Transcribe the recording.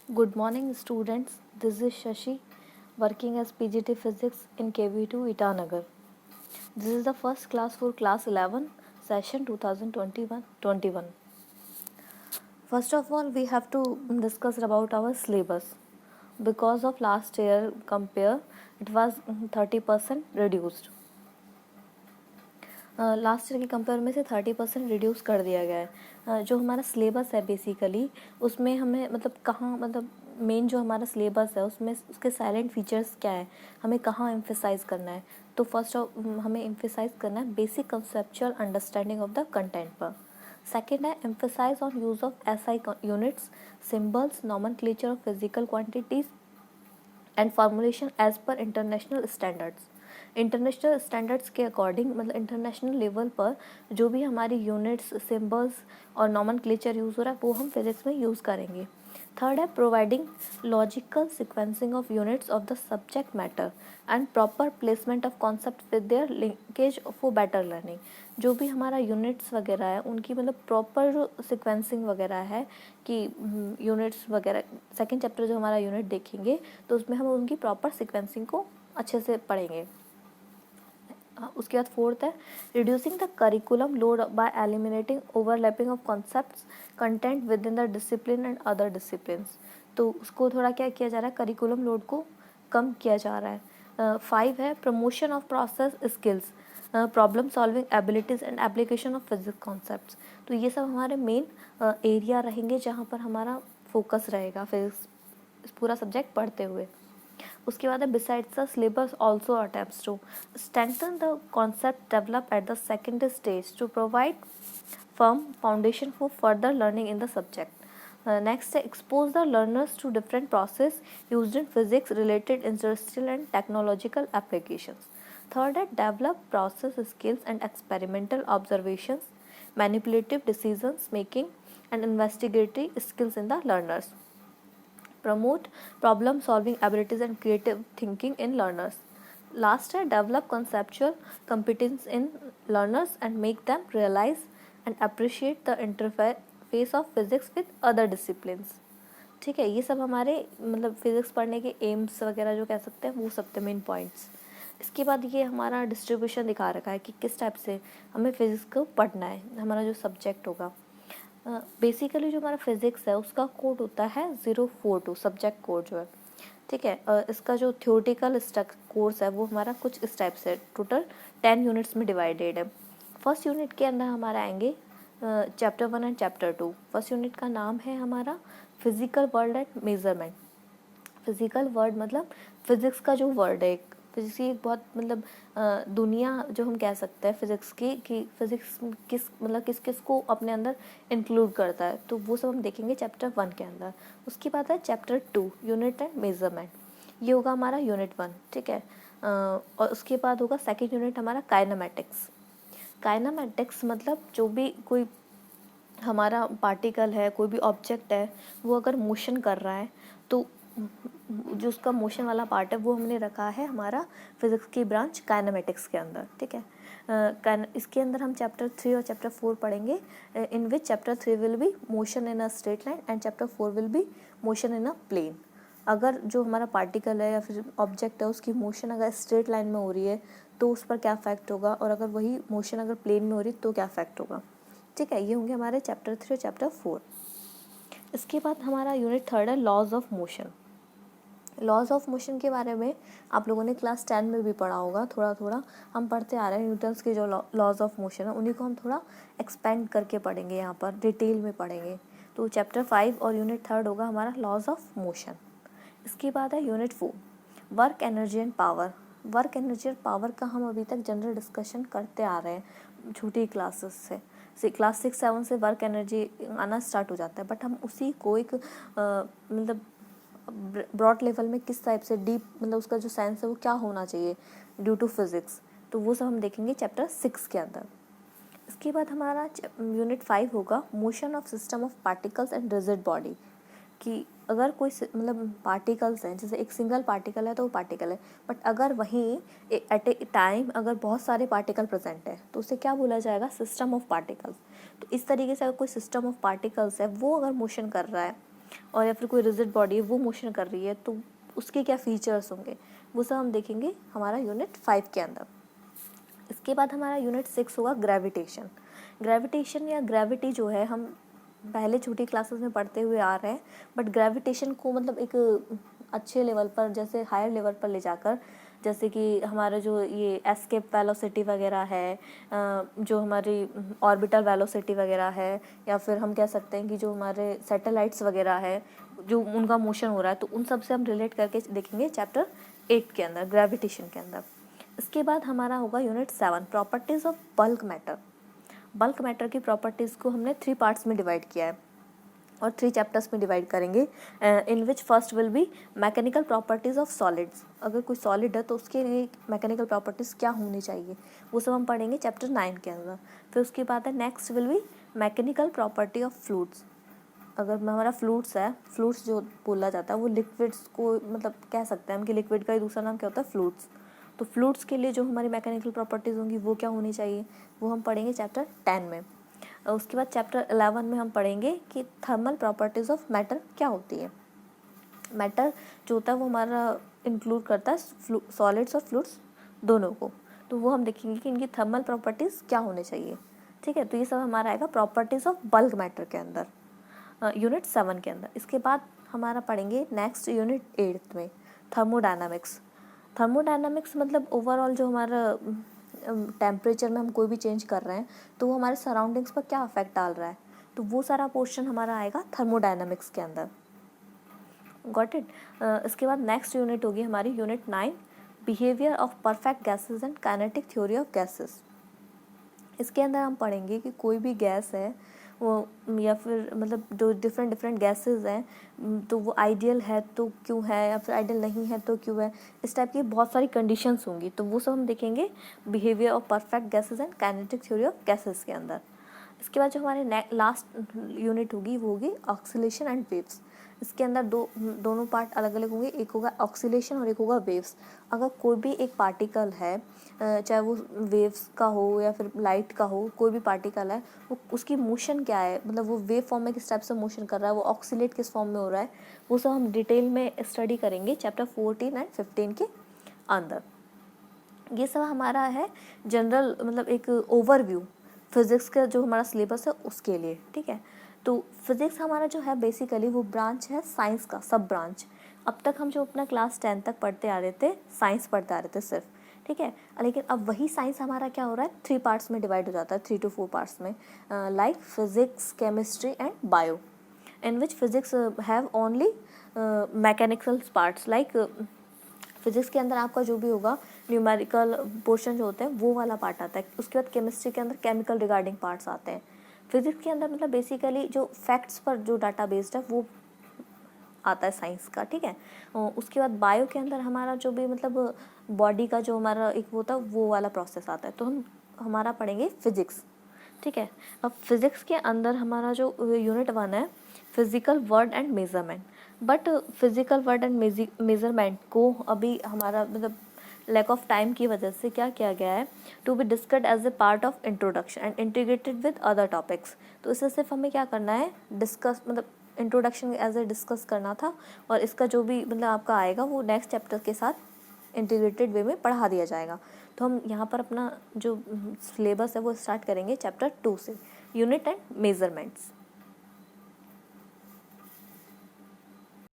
Good morning, students. This is Shashi, working as PGT Physics in KV2 Itanagar. This is the first class for Class 11, Session 2021-21. First of all, we have to discuss about our syllabus. Because of last year compare, it was 30% reduced. Last year की compare में से 30% reduce कर दिया गया है. जो हमारा syllabus है बेसिकली उसमें हमें मतलब कहाँ मतलब मेन जो हमारा सिलेबस है उसमें उसके साइलेंट फीचर्स क्या है, हमें कहाँ एम्फेसाइज करना है. तो फर्स्ट ऑफ हमें एम्फेसाइज करना है basic conceptual understanding of the content पर. सेकेंड है emphasise on use of SI units, symbols, nomenclature of physical quantities and formulation as per international standards. International standards के अकॉर्डिंग मतलब इंटरनेशनल लेवल पर जो भी हमारी यूनिट्स, सिम्बल्स और nomenclature use हो रहा है वो हम फिजिक्स में यूज़ करेंगे. थर्ड है providing logical sequencing of units of the subject matter and proper placement of concept with their linkage for better learning. जो भी हमारा यूनिट्स वगैरह है उनकी मतलब प्रॉपर जो सिक्वेंसिंग वगैरह है कि यूनिट्स वगैरह सेकेंड चैप्टर जो हमारा यूनिट देखेंगे तो उसमें हम उनकी प्रॉपर सिक्वेंसिंग को अच्छे से पढ़ेंगे. उसके बाद फोर्थ है reducing the curriculum load bye eliminating overlapping of concepts content with in the discipline and other disciplines. तो उसको थोड़ा क्या किया जा रहा है, करिकुलम लोड को कम किया जा रहा है. 5 है promotion of process skills, problem solving abilities and application of physics concepts. तो ये सब हमारे मेन एरिया रहेंगे जहाँ पर हमारा फोकस रहेगा फिजिक्स पूरा सब्जेक्ट पढ़ते हुए. उसके बाद है besides the syllabus also attempts to strengthen the concept develop at the second stage to provide firm foundation for further learning in the subject. Next, expose the learners to different process used in physics related industrial and technological applications. Third, develop process skills and experimental observations, manipulative decisions making and investigatory skills in the learners. Promote problem solving abilities and creative thinking in learners. Last है develop conceptual competence in learners and make them realize and appreciate the interface of physics with other disciplines. ठीक है, ये सब हमारे मतलब physics पढ़ने के AIIMS वगैरह जो कह सकते हैं वो सब थे मेन पॉइंट्स. इसके बाद ये हमारा डिस्ट्रीब्यूशन दिखा रखा है कि किस टाइप से हमें फिजिक्स को पढ़ना है, हमारा जो सब्जेक्ट होगा. बेसिकली जो हमारा फिजिक्स है उसका कोड होता है 042 सब्जेक्ट कोड जो है. ठीक है, इसका जो थ्योरेटिकल कोर्स है वो हमारा कुछ इस टाइप से टोटल 10 यूनिट्स में डिवाइडेड है. फर्स्ट यूनिट के अंदर हमारा आएंगे chapter 1 and chapter 2. First unit का नाम है हमारा physical world and measurement. Physical word मतलब फिजिक्स का जो वर्ड है, फिजिक्स की एक बहुत मतलब दुनिया जो हम कह सकते हैं फिजिक्स की कि फिजिक्स किस मतलब किस किस को अपने अंदर इंक्लूड करता है. तो वो सब हम देखेंगे चैप्टर 1 के अंदर. उसके बाद है चैप्टर 2 यूनिट एंड मेजरमेंट. ये होगा हमारा यूनिट 1. ठीक है, और उसके बाद होगा सेकेंड यूनिट हमारा काइनेमेटिक्स. काइनेमेटिक्स मतलब जो भी कोई हमारा पार्टिकल है, कोई भी ऑब्जेक्ट है, वो अगर मोशन कर रहा है तो जो उसका मोशन वाला पार्ट है वो हमने रखा है हमारा फिजिक्स की ब्रांच काइनेमेटिक्स के अंदर. ठीक है, इसके अंदर हम चैप्टर 3 और चैप्टर 4 पढ़ेंगे, in which chapter 3 will be motion in a straight line and chapter 4 will be motion in a plane. अगर जो हमारा पार्टिकल है या फिर ऑब्जेक्ट है उसकी मोशन अगर स्ट्रेट लाइन में हो रही है तो उस पर क्या इफेक्ट होगा, और अगर वही मोशन अगर प्लेन में हो रही है तो क्या इफेक्ट होगा. ठीक है, ये होंगे हमारे चैप्टर 3 और चैप्टर 4. इसके बाद हमारा यूनिट 3 है laws of motion. Laws of motion के बारे में आप लोगों ने क्लास 10 में भी पढ़ा होगा. थोड़ा थोड़ा हम पढ़ते आ रहे हैं. न्यूटन्स के जो लॉज ऑफ मोशन है उन्हीं को हम थोड़ा एक्सपेंड करके पढ़ेंगे, यहाँ पर डिटेल में पढ़ेंगे. तो चैप्टर 5 और यूनिट 3 होगा हमारा लॉज ऑफ मोशन. इसके बाद है unit 4 work energy and power. Work energy और पावर का हम अभी तक जनरल डिस्कशन करते आ रहे हैं छोटी क्लासेस से. क्लास 6-7 से वर्क एनर्जी आना स्टार्ट हो जाता है, बट हम उसी को एक मतलब ब्रॉड लेवल में किस टाइप से डीप मतलब उसका जो साइंस है वो क्या होना चाहिए ड्यू टू फिजिक्स, तो वो सब हम देखेंगे चैप्टर 6 के अंदर. इसके बाद हमारा यूनिट 5 होगा motion of system of particles and rigid body. कि अगर कोई मतलब पार्टिकल्स हैं, जैसे एक सिंगल पार्टिकल है तो वो पार्टिकल है, बट अगर वहीं एट ए टाइम अगर बहुत सारे पार्टिकल प्रेजेंट है तो उसे क्या बोला जाएगा, सिस्टम ऑफ पार्टिकल्स. तो इस तरीके से अगर कोई सिस्टम ऑफ पार्टिकल्स है वो अगर मोशन कर रहा है और या फिर कोई रिजिड बॉडी है वो मोशन कर रही है तो उसके क्या फीचर्स होंगे, वो सब हम देखेंगे हमारा यूनिट 5 के अंदर। इसके बाद हमारा यूनिट 6 होगा ग्रेविटेशन। ग्रेविटेशन या ग्रेविटी जो है हम पहले छोटी क्लासेस में पढ़ते हुए आ रहे हैं, बट ग्रेविटेशन को मतलब एक अच्छे लेवल पर, जैसे हायर लेवल पर ले जाकर, जैसे कि हमारा जो ये एस्केप वेलोसिटी वगैरह है, जो हमारी ऑर्बिटल वेलोसिटी वगैरह है, या फिर हम कह सकते हैं कि जो हमारे सैटेलाइट्स वगैरह है जो उनका मोशन हो रहा है, तो उन सब से हम रिलेट करके देखेंगे चैप्टर 8 के अंदर, ग्रेविटेशन के अंदर। इसके बाद हमारा होगा unit 7 properties of bulk matter. Bulk matter की प्रॉपर्टीज़ को हमने 3 पार्ट्स में डिवाइड किया है और 3 चैप्टर्स में डिवाइड करेंगे, in which first will be mechanical properties of solids. अगर कोई सॉलिड है तो उसके लिए मैकेनिकल प्रॉपर्टीज़ क्या होनी चाहिए, वो सब हम पढ़ेंगे चैप्टर 9 के अंदर। फिर उसके बाद है next will be mechanical property of fluids. अगर हमारा फ्लूइड्स है, फ्लूइड्स जो बोला जाता है वो लिक्विड्स को मतलब कह सकते हैं हम कि लिक्विड का ही दूसरा नाम क्या होता है, फ्लूइड्स। तो फ्लूइड्स के लिए जो हमारी मैकेनिकल प्रॉपर्टीज़ होंगी वो क्या होनी चाहिए, वो हम पढ़ेंगे चैप्टर 10 में। उसके बाद चैप्टर 11 में हम पढ़ेंगे कि थर्मल प्रॉपर्टीज़ ऑफ मैटर क्या होती है। मैटर जो होता है वो हमारा इंक्लूड करता है सॉलिड्स और फ्लूइड्स दोनों को, तो वो हम देखेंगे कि इनकी थर्मल प्रॉपर्टीज़ क्या होने चाहिए। ठीक है, तो ये सब हमारा आएगा प्रॉपर्टीज़ ऑफ बल्क मैटर के अंदर, यूनिट 7 के अंदर। इसके बाद हमारा पढ़ेंगे नेक्स्ट यूनिट 8 में थर्मोडायनामिक्स। थर्मोडायनामिक्स मतलब ओवरऑल जो हमारा टेम्परेचर में हम कोई भी चेंज कर रहे हैं तो वो हमारे सराउंडिंग्स पर क्या अफेक्ट डाल रहा है, तो वो सारा पोर्शन हमारा आएगा थर्मोडायनामिक्स के अंदर। Got it. इसके बाद नेक्स्ट यूनिट होगी हमारी unit 9 behaviour of perfect gases and kinetic theory of gases. इसके अंदर हम पढ़ेंगे कि कोई भी गैस है वो या फिर मतलब जो डिफरेंट गैसेस हैं तो वो आइडियल है तो क्यों है, या फिर आइडियल नहीं है तो क्यों है, इस टाइप की बहुत सारी कंडीशंस होंगी, तो वो सब हम देखेंगे behaviour of perfect gases and kinetic theory of gases के अंदर। इसके बाद जो हमारे लास्ट यूनिट होगी वो होगी ऑक्सीलेशन एंड वेव्स। इसके अंदर दोनों पार्ट अलग अलग होंगे, एक होगा ऑक्सीलेशन और एक होगा वेव्स। अगर कोई भी एक पार्टिकल है, चाहे वो वेव्स का हो या फिर लाइट का हो, कोई भी पार्टिकल है, वो उसकी मोशन क्या है, मतलब वो वेव फॉर्म में किस टाइप से मोशन कर रहा है, वो ऑक्सीलेट किस फॉर्म में हो रहा है, वो सब हम डिटेल में स्टडी करेंगे चैप्टर 14 एंड 15 के अंदर। ये सब हमारा है जनरल मतलब एक ओवरव्यू फिज़िक्स का जो हमारा सिलेबस है उसके लिए। ठीक है, तो फिज़िक्स हमारा जो है बेसिकली वो ब्रांच है साइंस का, सब ब्रांच। अब तक हम जो अपना क्लास 10 तक पढ़ते आ रहे थे, साइंस पढ़ते आ रहे थे सिर्फ। ठीक है, लेकिन अब वही साइंस हमारा क्या हो रहा है, 3 पार्ट्स में डिवाइड हो जाता है, 3 to 4 पार्ट्स में, like physics, chemistry and bio, in which physics have only mechanical parts. Like physics के अंदर आपका जो भी होगा न्यूमेरिकल पोर्शन जो होते हैं वो वाला पार्ट आता है। उसके बाद केमिस्ट्री के अंदर केमिकल रिगार्डिंग पार्ट्स आते हैं। फिजिक्स के अंदर मतलब बेसिकली जो फैक्ट्स पर जो डाटा बेस्ड है वो आता है साइंस का। ठीक है, उसके बाद बायो के अंदर हमारा जो भी मतलब बॉडी का जो हमारा एक होता है वो वाला प्रोसेस आता है, तो हम हमारा पढ़ेंगे फिजिक्स। ठीक है, अब फिजिक्स के अंदर हमारा जो यूनिट 1 है physical word and measurement, but physical word and measurement को अभी हमारा मतलब लैक ऑफ टाइम की वजह से क्या किया गया है, to be discussed as a part of introduction and integrated with other topics. तो इससे सिर्फ हमें क्या करना है, डिस्कस मतलब इंट्रोडक्शन एज ए डिस्कस करना था, और इसका जो भी मतलब आपका आएगा वो नेक्स्ट चैप्टर के साथ इंटीग्रेटेड वे में पढ़ा दिया जाएगा। तो हम यहाँ पर अपना जो सिलेबस है वो स्टार्ट करेंगे चैप्टर 2 से, यूनिट एंड मेजरमेंट्स।